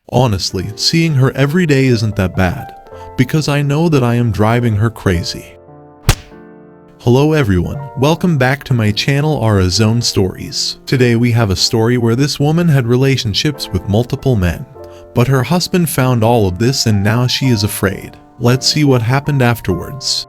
Honestly, seeing her every day isn't that bad, because I know that I am driving her crazy. Hello everyone, welcome back to my channel Arazone Stories. Today we have a story where this woman had relationships with multiple men, but her husband found all of this and now she is afraid. Let's see what happened afterwards.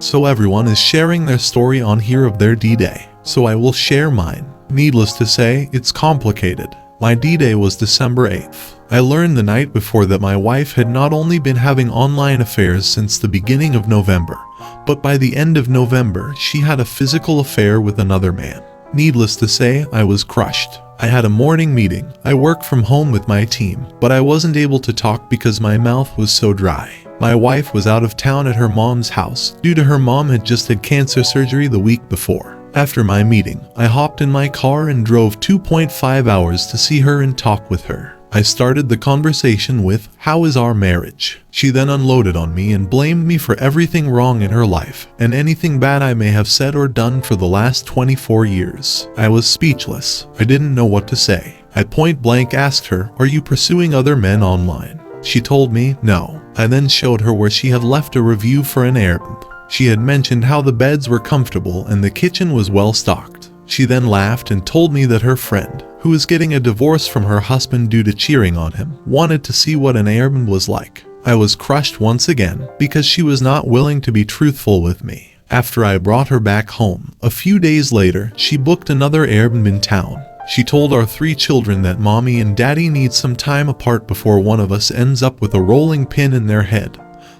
So everyone is sharing their story on here of their D-Day, so I will share mine. Needless to say, it's complicated. My D-Day was December 8th. I learned the night before that my wife had not only been having online affairs since the beginning of November, but by the end of November, she had a physical affair with another man. Needless to say, I was crushed. I had a morning meeting. I work from home with my team, but I wasn't able to talk because my mouth was so dry. My wife was out of town at her mom's house due to her mom had just had cancer surgery the week before. After my meeting, I hopped in my car and drove 2.5 hours to see her and talk with her. I started the conversation with, "How is our marriage?" She then unloaded on me and blamed me for everything wrong in her life and anything bad I may have said or done for the last 24 years. I was speechless. I didn't know what to say. I point blank asked her, "Are you pursuing other men online?" She told me, "No." I then showed her where she had left a review for an Airbnb. She had mentioned how the beds were comfortable and the kitchen was well stocked. She then laughed and told me that her friend, who is getting a divorce from her husband due to cheating on him, wanted to see what an Airbnb was like. I was crushed once again because she was not willing to be truthful with me. After I brought her back home, a few days later, she booked another Airbnb in town. She told our 3 children that mommy and daddy need some time apart before one of us ends up with a rolling pin in their head.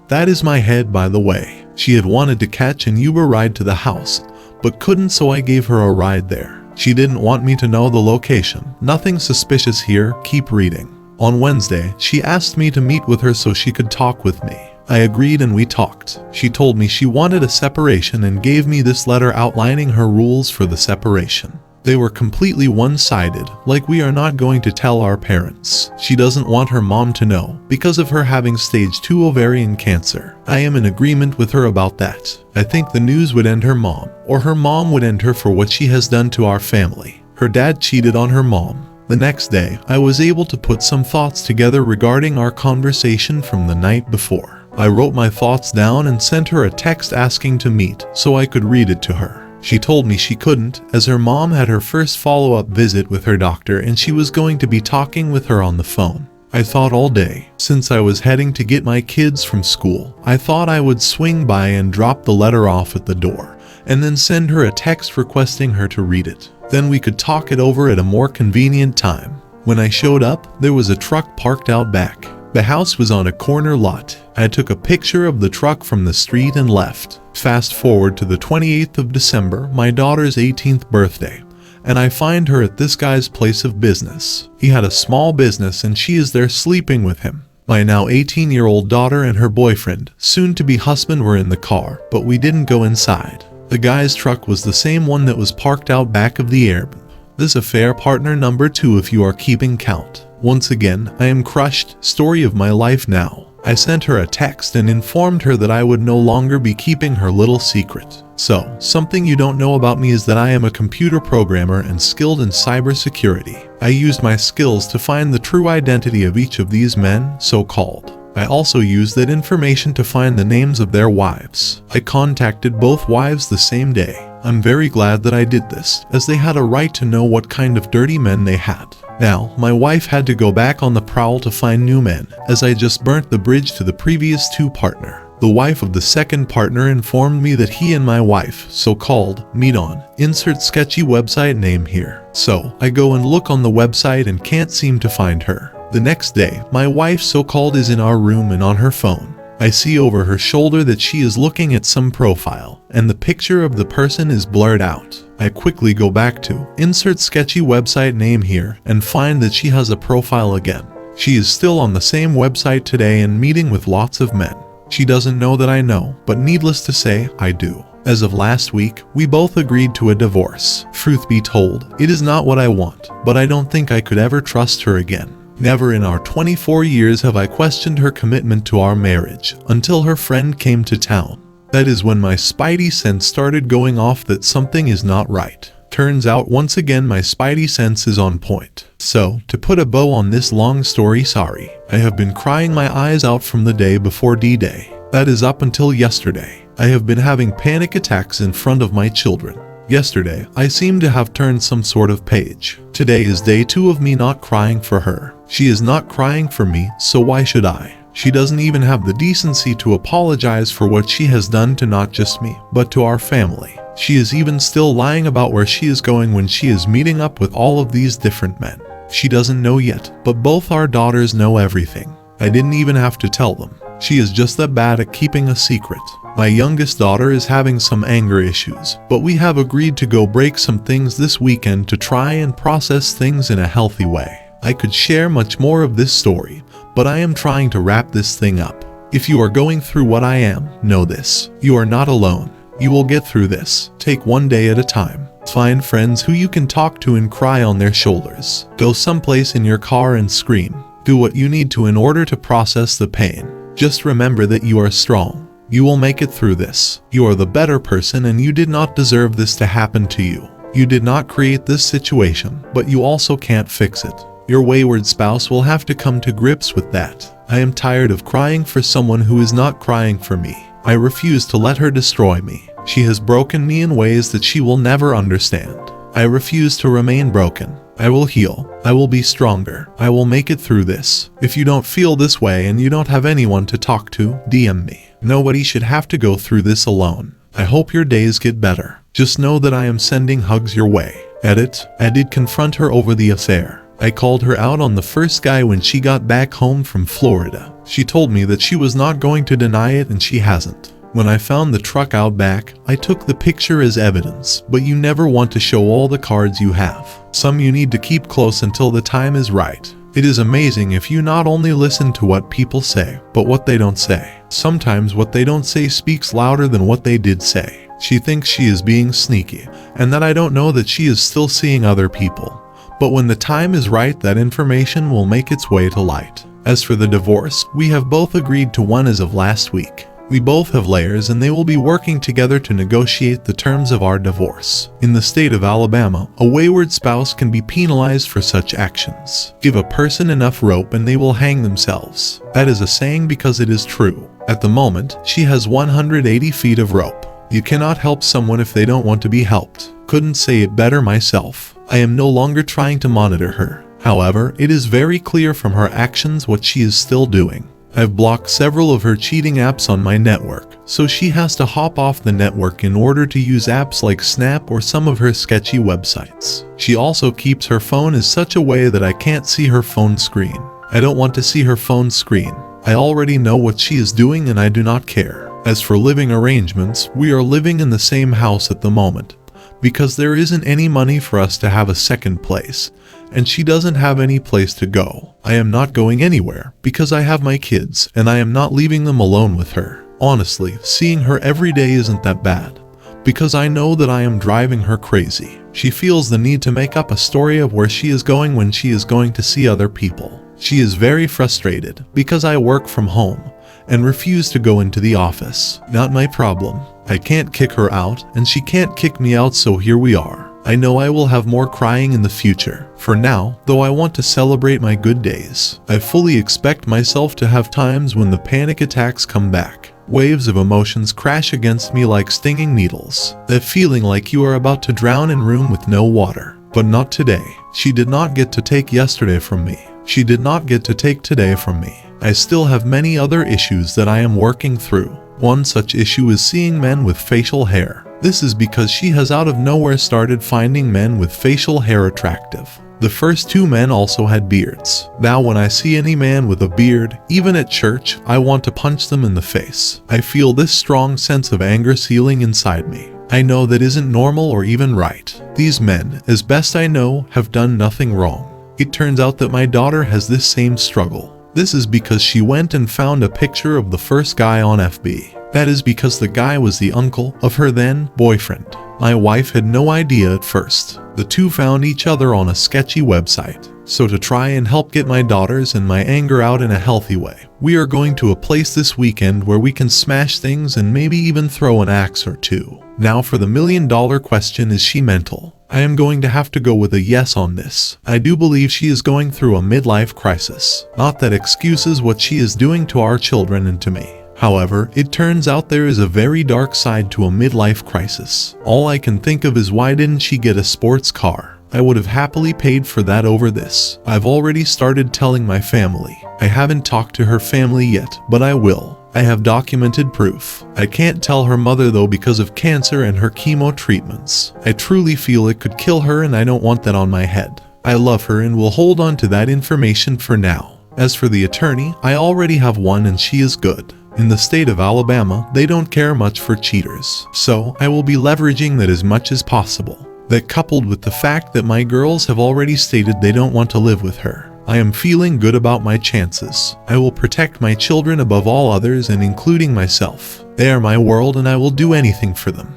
That is my head, by the way. She had wanted to catch an Uber ride to the house, but couldn't, so I gave her a ride there. She didn't want me to know the location. Nothing suspicious here, keep reading. On Wednesday, she asked me to meet with her so she could talk with me. I agreed and we talked. She told me she wanted a separation and gave me this letter outlining her rules for the separation. They were completely one-sided, like we are not going to tell our parents. She doesn't want her mom to know, because of her having stage 2 ovarian cancer. I am in agreement with her about that. I think the news would end her mom, or her mom would end her for what she has done to our family. Her dad cheated on her mom. The next day, I was able to put some thoughts together regarding our conversation from the night before. I wrote my thoughts down and sent her a text asking to meet, so I could read it to her. She told me she couldn't, as her mom had her first follow-up visit with her doctor and she was going to be talking with her on the phone. I thought all day, since I was heading to get my kids from school, I thought I would swing by and drop the letter off at the door, and then send her a text requesting her to read it. Then we could talk it over at a more convenient time. When I showed up, there was a truck parked out back. The house was on a corner lot. I took a picture of the truck from the street and left. Fast forward to the 28th of December, my daughter's 18th birthday, and I find her at this guy's place of business. He had a small business and she is there sleeping with him. My now 18-year-old daughter and her boyfriend, soon-to-be husband, were in the car, but we didn't go inside. The guy's truck was the same one that was parked out back of the Airbnb. This affair partner number 2 if you are keeping count. Once again, I am crushed. Story of my life now. I sent her a text and informed her that I would no longer be keeping her little secret. So, something you don't know about me is that I am a computer programmer and skilled in cybersecurity. I used my skills to find the true identity of each of these men, so-called. I also used that information to find the names of their wives. I contacted both wives the same day. I'm very glad that I did this, as they had a right to know what kind of dirty men they had. Now, my wife had to go back on the prowl to find new men, as I just burnt the bridge to the previous 2 partner. The wife of the second partner informed me that he and my wife, so-called, meet on, insert sketchy website name here. So, I go and look on the website and can't seem to find her. The next day, my wife, so-called, is in our room and on her phone. I see over her shoulder that she is looking at some profile, and the picture of the person is blurred out. I quickly go back to insert sketchy website name here and find that she has a profile again. She is still on the same website today and meeting with lots of men. She doesn't know that I know, but needless to say, I do. As of last week, we both agreed to a divorce. Truth be told, it is not what I want, but I don't think I could ever trust her again. Never in our 24 years have I questioned her commitment to our marriage, until her friend came to town. That is when my spidey sense started going off that something is not right. Turns out once again my spidey sense is on point. So, to put a bow on this long story, sorry, I have been crying my eyes out from the day before D-Day. That is up until yesterday. I have been having panic attacks in front of my children. Yesterday, I seem to have turned some sort of page. Today is day 2 of me not crying for her. She is not crying for me, so why should I? She doesn't even have the decency to apologize for what she has done to not just me, but to our family. She is even still lying about where she is going when she is meeting up with all of these different men. She doesn't know yet, but both our daughters know everything. I didn't even have to tell them. She is just that bad at keeping a secret. My youngest daughter is having some anger issues, but we have agreed to go break some things this weekend to try and process things in a healthy way. I could share much more of this story, but I am trying to wrap this thing up. If you are going through what I am, know this. You are not alone. You will get through this. Take one day at a time. Find friends who you can talk to and cry on their shoulders. Go someplace in your car and scream. Do what you need to in order to process the pain. Just remember that you are strong. You will make it through this. You are the better person and you did not deserve this to happen to you. You did not create this situation, but you also can't fix it. Your wayward spouse will have to come to grips with that. I am tired of crying for someone who is not crying for me. I refuse to let her destroy me. She has broken me in ways that she will never understand. I refuse to remain broken. I will heal. I will be stronger. I will make it through this. If you don't feel this way and you don't have anyone to talk to, DM me. Nobody should have to go through this alone. I hope your days get better. Just know that I am sending hugs your way. Edit. I did confront her over the affair. I called her out on the first guy when she got back home from Florida. She told me that she was not going to deny it and she hasn't. When I found the truck out back, I took the picture as evidence, but you never want to show all the cards you have. Some you need to keep close until the time is right. It is amazing if you not only listen to what people say, but what they don't say. Sometimes what they don't say speaks louder than what they did say. She thinks she is being sneaky, and that I don't know that she is still seeing other people. But when the time is right, that information will make its way to light. As for the divorce, we have both agreed to one as of last week. We both have lawyers and they will be working together to negotiate the terms of our divorce. In the state of Alabama, a wayward spouse can be penalized for such actions. Give a person enough rope and they will hang themselves. That is a saying because it is true. At the moment, she has 180 feet of rope. You cannot help someone if they don't want to be helped. Couldn't say it better myself. I am no longer trying to monitor her. However, it is very clear from her actions what she is still doing. I've blocked several of her cheating apps on my network, so she has to hop off the network in order to use apps like Snap or some of her sketchy websites. She also keeps her phone in such a way that I can't see her phone screen. I don't want to see her phone screen. I already know what she is doing and I do not care. As for living arrangements, we are living in the same house at the moment, because there isn't any money for us to have a second place, and she doesn't have any place to go. I am not going anywhere, because I have my kids, and I am not leaving them alone with her. Honestly, seeing her every day isn't that bad, because I know that I am driving her crazy. She feels the need to make up a story of where she is going when she is going to see other people. She is very frustrated, because I work from home, and refuse to go into the office. Not my problem. I can't kick her out, and she can't kick me out, so here we are. I know I will have more crying in the future. For now, though, I want to celebrate my good days. I fully expect myself to have times when the panic attacks come back. Waves of emotions crash against me like stinging needles. That feeling like you are about to drown in a room with no water. But not today. She did not get to take yesterday from me. She did not get to take today from me. I still have many other issues that I am working through. One such issue is seeing men with facial hair. This is because she has out of nowhere started finding men with facial hair attractive. The first 2 men also had beards. Now when I see any man with a beard, even at church, I want to punch them in the face. I feel this strong sense of anger sealing inside me. I know that isn't normal or even right. These men, as best I know, have done nothing wrong. It turns out that my daughter has this same struggle. This is because she went and found a picture of the first guy on FB. That is because the guy was the uncle of her then boyfriend. My wife had no idea at first. The two found each other on a sketchy website. So to try and help get my daughters and my anger out in a healthy way, we are going to a place this weekend where we can smash things and maybe even throw an axe or two. Now for the million-dollar question, is she mental? I am going to have to go with a yes on this. I do believe she is going through a midlife crisis. Not that excuses what she is doing to our children and to me. However, it turns out there is a very dark side to a midlife crisis. All I can think of is, why didn't she get a sports car? I would have happily paid for that over this. I've already started telling my family. I haven't talked to her family yet, but I will. I have documented proof. I can't tell her mother though because of cancer and her chemo treatments. I truly feel it could kill her and I don't want that on my head. I love her and will hold on to that information for now. As for the attorney, I already have one and she is good. In the state of Alabama, they don't care much for cheaters. So, I will be leveraging that as much as possible. That, coupled with the fact that my girls have already stated they don't want to live with her, I am feeling good about my chances. I will protect my children above all others and including myself. They are my world and I will do anything for them.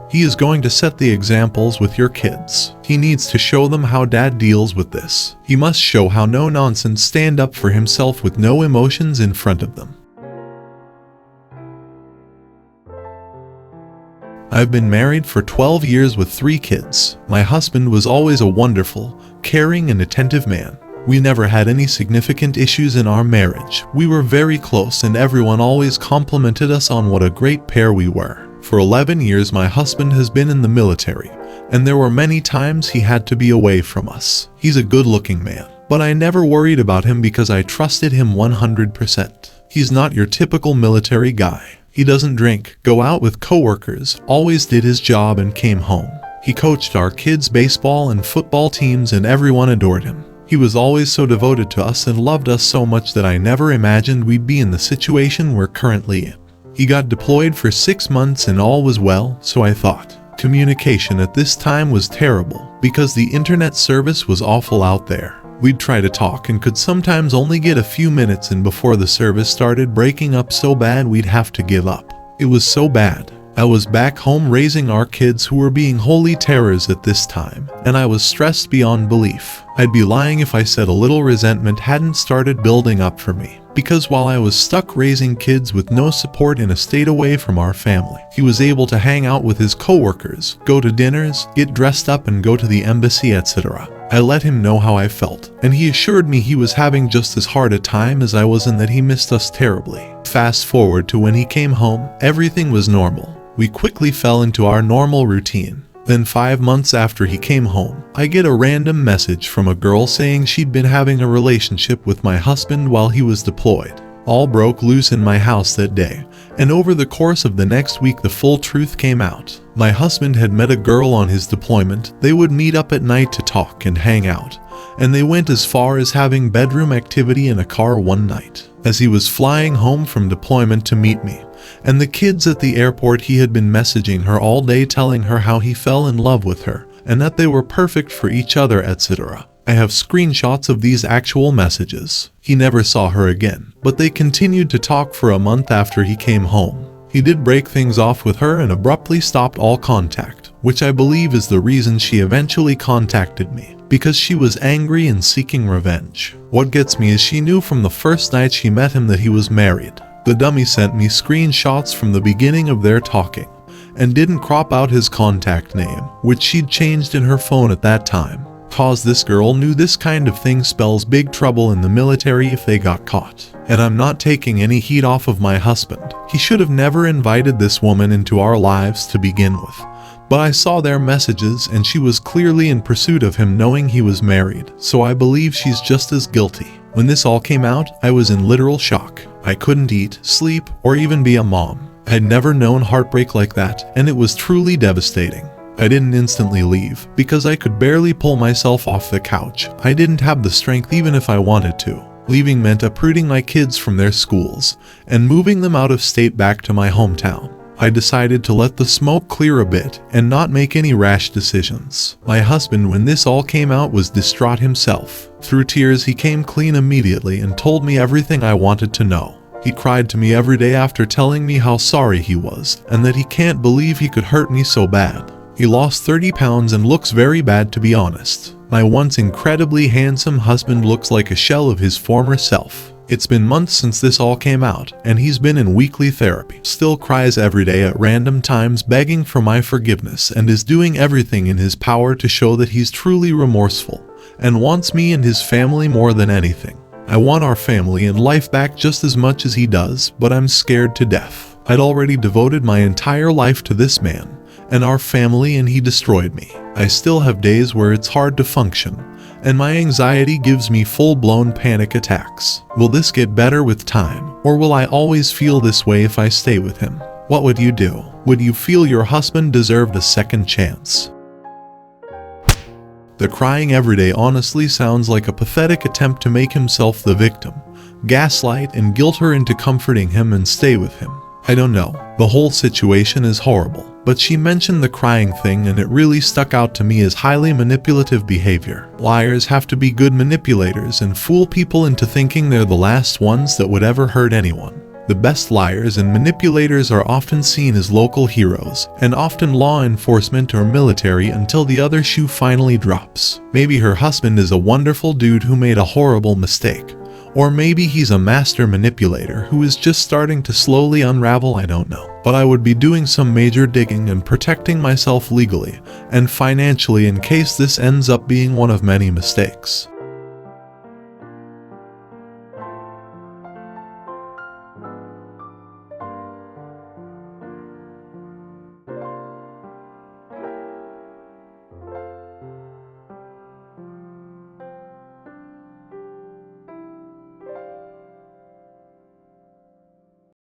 He is going to set the examples with your kids. He needs to show them how dad deals with this. He must show how no nonsense, stand up for himself with no emotions in front of them. I've been married for 12 years with 3 kids. My husband was always a wonderful, caring and attentive man. We never had any significant issues in our marriage. We were very close and everyone always complimented us on what a great pair we were. For 11 years my husband has been in the military, and there were many times he had to be away from us. He's a good-looking man, but I never worried about him because I trusted him 100%. He's not your typical military guy. He doesn't drink, go out with coworkers, always did his job and came home. He coached our kids' baseball and football teams and everyone adored him. He was always so devoted to us and loved us so much that I never imagined we'd be in the situation we're currently in. He got deployed for 6 months and all was well, so I thought. Communication at this time was terrible because the internet service was awful out there. We'd try to talk and could sometimes only get a few minutes in before the service started breaking up so bad we'd have to give up. It was so bad. I was back home raising our kids who were being holy terrors at this time, and I was stressed beyond belief. I'd be lying if I said a little resentment hadn't started building up for me. Because while I was stuck raising kids with no support in a state away from our family, he was able to hang out with his coworkers, go to dinners, get dressed up and go to the embassy, etc. I let him know how I felt, and he assured me he was having just as hard a time as I was and that he missed us terribly. Fast forward to when he came home, everything was normal. We quickly fell into our normal routine. Then 5 months after he came home, I get a random message from a girl saying she'd been having a relationship with my husband while he was deployed. All broke loose in my house that day, and over the course of the next week the full truth came out. My husband had met a girl on his deployment. They would meet up at night to talk and hang out, and they went as far as having bedroom activity in a car one night. As he was flying home from deployment to meet me and the kids at the airport, he had been messaging her all day telling her how he fell in love with her and that they were perfect for each other, etc. I have screenshots of these actual messages. He never saw her again, but they continued to talk for a month after he came home. He did break things off with her and abruptly stopped all contact, which I believe is the reason she eventually contacted me, because she was angry and seeking revenge. What gets me is she knew from the first night she met him that he was married. The dummy sent me screenshots from the beginning of their talking, and didn't crop out his contact name, which she'd changed in her phone at that time. Cause this girl knew this kind of thing spells big trouble in the military if they got caught. And I'm not taking any heat off of my husband. He should have never invited this woman into our lives to begin with. But I saw their messages and she was clearly in pursuit of him knowing he was married, so I believe she's just as guilty. When this all came out, I was in literal shock. I couldn't eat, sleep, or even be a mom. I'd never known heartbreak like that, and it was truly devastating. I didn't instantly leave, because I could barely pull myself off the couch. I didn't have the strength even if I wanted to. Leaving meant uprooting my kids from their schools, and moving them out of state back to my hometown. I decided to let the smoke clear a bit, and not make any rash decisions. My husband, when this all came out, was distraught himself. Through tears he came clean immediately and told me everything I wanted to know. He cried to me every day after telling me how sorry he was, and that he can't believe he could hurt me so bad. He lost 30 pounds and looks very bad, to be honest. My once incredibly handsome husband looks like a shell of his former self. It's been months since this all came out, and he's been in weekly therapy. Still cries every day at random times begging for my forgiveness and is doing everything in his power to show that he's truly remorseful and wants me and his family more than anything. I want our family and life back just as much as he does, but I'm scared to death. I'd already devoted my entire life to this man and our family, and he destroyed me. I still have days where it's hard to function, and my anxiety gives me full-blown panic attacks. Will this get better with time, or will I always feel this way if I stay with him? What would you do? Would you feel your husband deserved a second chance? The crying every day honestly sounds like a pathetic attempt to make himself the victim, gaslight and guilt her into comforting him and stay with him. I don't know. The whole situation is horrible, but she mentioned the crying thing and it really stuck out to me as highly manipulative behavior. Liars have to be good manipulators and fool people into thinking they're the last ones that would ever hurt anyone. The best liars and manipulators are often seen as local heroes, and often law enforcement or military until the other shoe finally drops. Maybe her husband is a wonderful dude who made a horrible mistake. Or maybe he's a master manipulator who is just starting to slowly unravel, I don't know. But I would be doing some major digging and protecting myself legally and financially in case this ends up being one of many mistakes.